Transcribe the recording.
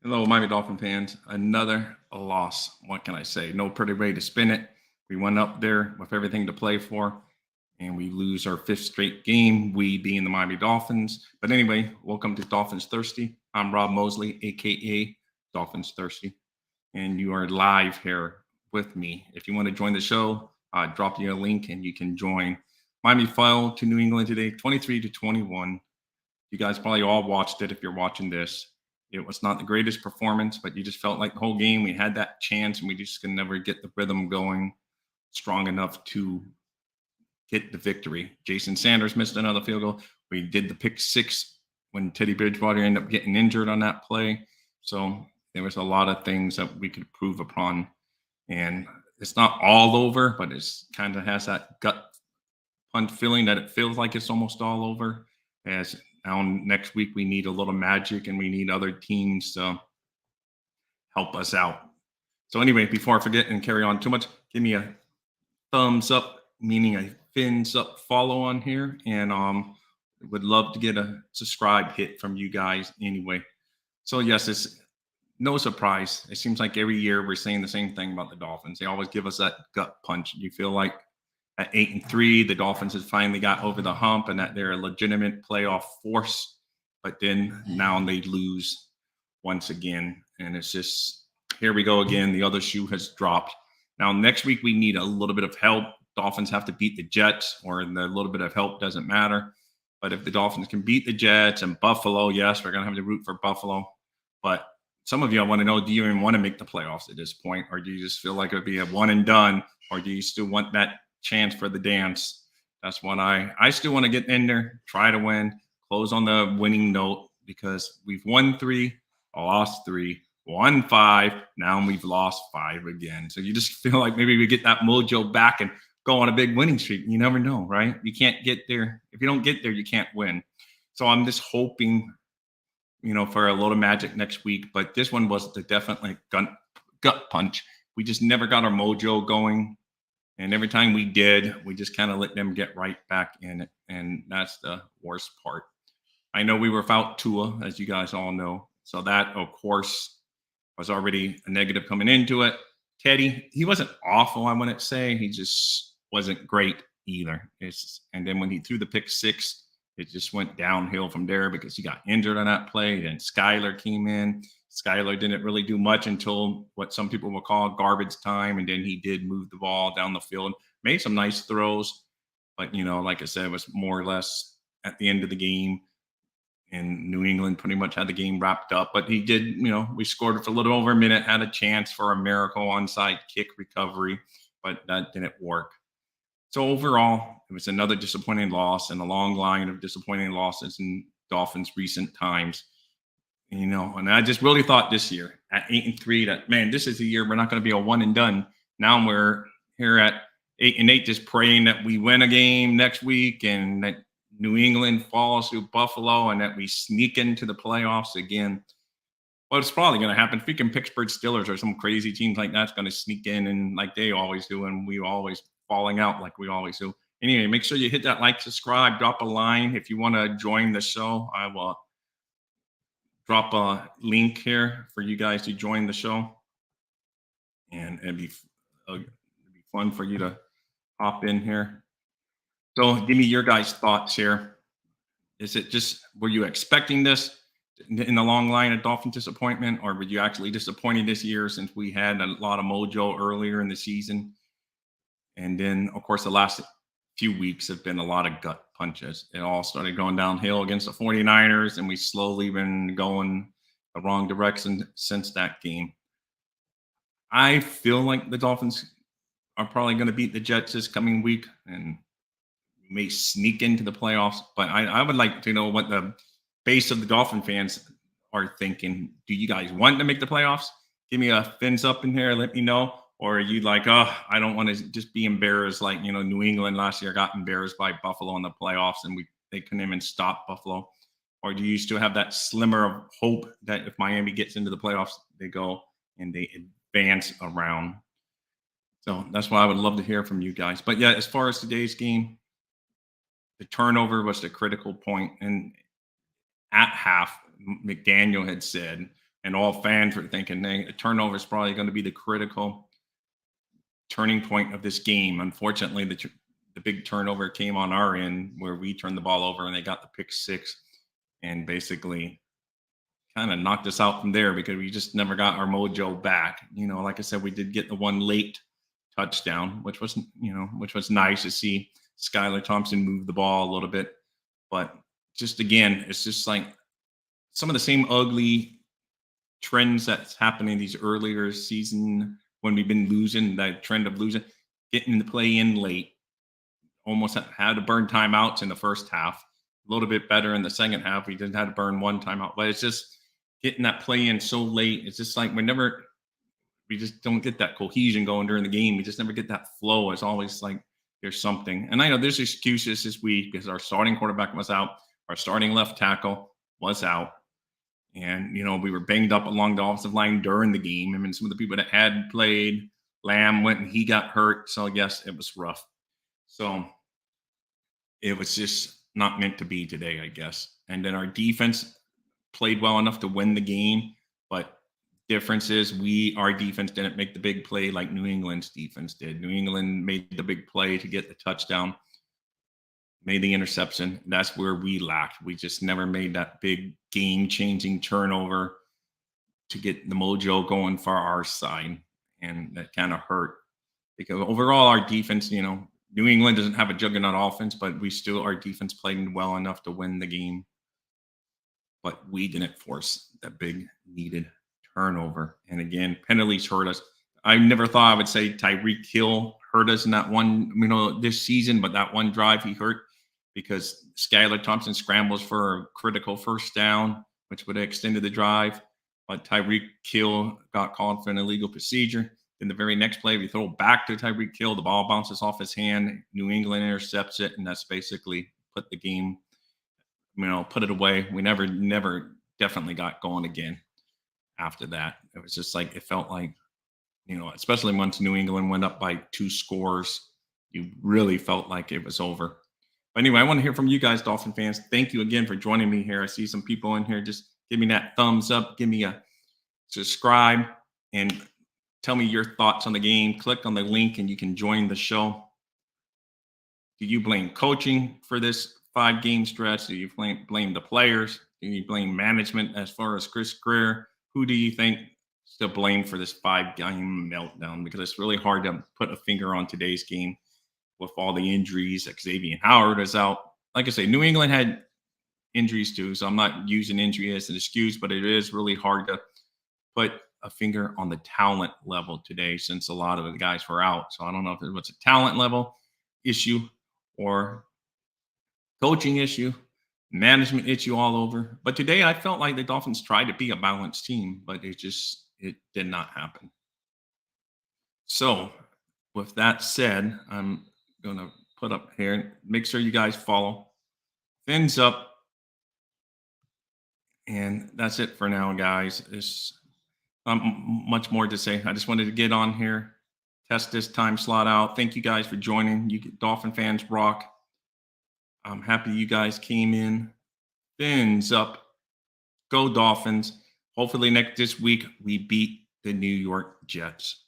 Hello, Miami Dolphin fans. Another loss. What can I say? No pretty way to spin it. We went up there with everything to play for, and we lose our fifth straight game, we being the Miami Dolphins. But anyway, welcome to Dolphins Thirsty. I'm Rob Mosley, aka Dolphins Thirsty, and you are live here with me. If you want to join the show, drop you a link and you can join. Miami fell to New England today, 23-21. You guys probably all watched it if you're watching this. It was not the greatest performance, but you just felt like the whole game we had that chance and we just could never get the rhythm going strong enough to get the victory. Jason Sanders missed another field goal. We did the pick six when Teddy Bridgewater ended up getting injured on that play. So there was a lot of things that we could improve upon. And it's not all over, but it's kind of has that gut punch feeling that it feels like it's almost all over. As now next week we need a little magic and we need other teams to help us out. So anyway, before I forget and carry on too much, give me a thumbs up, meaning a fins up follow on here, and would love to get a subscribe hit from you guys anyway. So yes, it's no surprise. It seems like every year we're saying the same thing about the Dolphins. They always give us that gut punch. You feel like at 8-3, the Dolphins have finally got over the hump and that they're a legitimate playoff force. But then now they lose once again. And it's just, here we go again. The other shoe has dropped. Now, next week, we need a little bit of help. Dolphins have to beat the Jets, or the little bit of help doesn't matter. But if the Dolphins can beat the Jets and Buffalo, yes, we're going to have to root for Buffalo. But some of you, I want to know, do you even want to make the playoffs at this point? Or do you just feel like it would be a one and done? Or do you still want that chance for the dance? That's what I still want to get in there, try to win, close on the winning note, because we've won three, lost three, won five. Now we've lost five again. So you just feel like maybe we get that mojo back and go on a big winning streak. You never know, right? You can't get there. If you don't get there, you can't win. So I'm just hoping, for a little magic next week. But this one was the definitely gut punch. We just never got our mojo going. And every time we did, we just kind of let them get right back in it. And that's the worst part. I know we were without Tua, as you guys all know. So that, of course, was already a negative coming into it. Teddy, he wasn't awful, I wouldn't say. He just wasn't great either. And then when he threw the pick six, it just went downhill from there because he got injured on that play. Then Skyler came in. Skyler didn't really do much until what some people will call garbage time. And then he did move the ball down the field, made some nice throws. But, like I said, it was more or less at the end of the game. And New England pretty much had the game wrapped up. But he did, we scored for a little over a minute, had a chance for a miracle onside kick recovery, but that didn't work. So overall, it was another disappointing loss and a long line of disappointing losses in Dolphins' recent times. And I just really thought this year at 8-3 that, man, this is the year we're not going to be a one and done. Now we're here at 8-8, just praying that we win a game next week and that New England falls to Buffalo and that we sneak into the playoffs again. Well, it's probably going to happen. Freaking Pittsburgh Steelers or some crazy teams like that's going to sneak in and like they always do, and we always falling out like we always do. Anyway, make sure you hit that like, subscribe, drop a line if you want to join the show. I will drop a link here for you guys to join the show, and it'd be fun for you to hop in here. So, give me your guys' thoughts here. Is it just, were you expecting this in the long line of Dolphin disappointment, or were you actually disappointed this year since we had a lot of mojo earlier in the season? And then, of course, the last few weeks have been a lot of gut punches. It all started going downhill against the 49ers, and we slowly been going the wrong direction since that game. I feel like the Dolphins are probably going to beat the Jets this coming week and may sneak into the playoffs. But I would like to know what the base of the Dolphin fans are thinking. Do you guys want to make the playoffs? Give me a fins up in here. Let me know. Or are you like, oh, I don't want to just be embarrassed like, New England last year got embarrassed by Buffalo in the playoffs and they couldn't even stop Buffalo? Or do you still have that slimmer of hope that if Miami gets into the playoffs, they go and they advance around? So that's why I would love to hear from you guys. But yeah, as far as today's game, the turnover was the critical point. And at half, McDaniel had said, and all fans were thinking, "Hey, a turnover is probably going to be the critical turning point of this game." Unfortunately, the big turnover came on our end where we turned the ball over and they got the pick six and basically kind of knocked us out from there because we just never got our mojo back. Like I said, we did get the one late touchdown, which was nice to see Skylar Thompson move the ball a little bit. But just again, it's just like some of the same ugly trends that's happening these earlier season when we've been losing, that trend of losing, getting the play in late, almost had to burn timeouts in the first half. A little bit better in the second half. We didn't have to burn one timeout, but it's just getting that play in so late. It's just like we just don't get that cohesion going during the game. We just never get that flow. It's always like there's something. And I know there's excuses this week because our starting quarterback was out, our starting left tackle was out. And, we were banged up along the offensive line during the game. I mean, some of the people that had played, Lamb went and he got hurt. So, yes, it was rough. So, it was just not meant to be today, I guess. And then our defense played well enough to win the game. But difference is our defense didn't make the big play like New England's defense did. New England made the big play to get the touchdown, made the interception. That's where we lacked. We just never made that big game-changing turnover to get the mojo going for our side, and that kind of hurt because overall our defense, New England doesn't have a juggernaut offense, but our defense played well enough to win the game. But we didn't force that big needed turnover. And again, penalties hurt us. I never thought I would say Tyreek Hill hurt us in that one, this season, but that one drive he hurt because Skylar Thompson scrambles for a critical first down, which would have extended the drive. But Tyreek Hill got called for an illegal procedure. Then the very next play, we throw back to Tyreek Hill. The ball bounces off his hand. New England intercepts it, and that's basically put the game, put it away. We never definitely got going again after that. It was just like, it felt like, especially once New England went up by 2 scores, you really felt like it was over. But anyway, I want to hear from you guys, Dolphin fans. Thank you again for joining me here. I see some people in here. Just give me that thumbs up, give me a subscribe, and tell me your thoughts on the game. Click on the link and you can join the show. Do you blame coaching for this 5-game stretch? Do you blame the players? Do you blame management as far as Chris Greer? Who do you think is to blame for this 5-game meltdown? Because it's really hard to put a finger on today's game with all the injuries. Xavier Howard is out. Like I say, New England had injuries too, so I'm not using injury as an excuse, but it is really hard to put a finger on the talent level today since a lot of the guys were out. So I don't know if it was a talent level issue or coaching issue, management issue all over. But today I felt like the Dolphins tried to be a balanced team, but it did not happen. So with that said, I'm going to put up here, make sure you guys follow. Fins up. And that's it for now, guys. It's much more to say. I just wanted to get on here, test this time slot out. Thank you guys for joining. You Dolphin fans rock. I'm happy you guys came in. Fins up. Go Dolphins. Hopefully this week we beat the New York Jets.